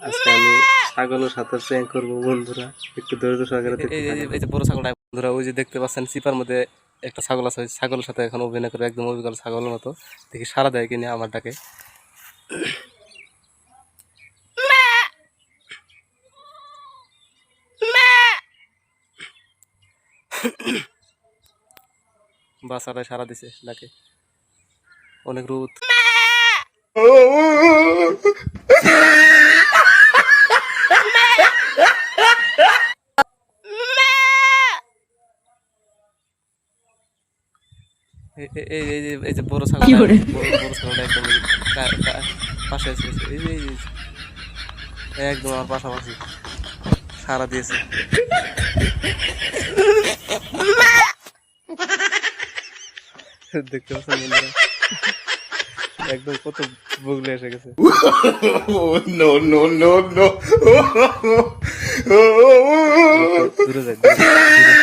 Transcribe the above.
আজকে আমি ছাগলের সাথে প্র্যাঙ্ক করবো বন্ধুরা, একটু ধৈর্য সহকারে দেখতে থাকুন। এই যে বড় ছাগলটা বন্ধুরা, ওই যে দেখতে পাচ্ছেন চিপার মধ্যে একটা ছাগল আছে, ওই ছাগলের সাথে এখন অভিনয় করে একদম অবিকল ছাগলের মতো। দেখি সারা দেয় কিনা আমার ডাকে। বাচ্চাটাই সারা দিছে ডাকে, অনেক রোদ। এই যে বড় ছাগলটা, বড় ছাগলটা একদম পাশে আছে, একদম আমার পাশাপাশি সারা দিয়েছে। দেখতে পাচ্ছেন বন্ধুরা, একদম কত বগলে এসে গেছে। No, no, no, no. দূরে যায়, দূরে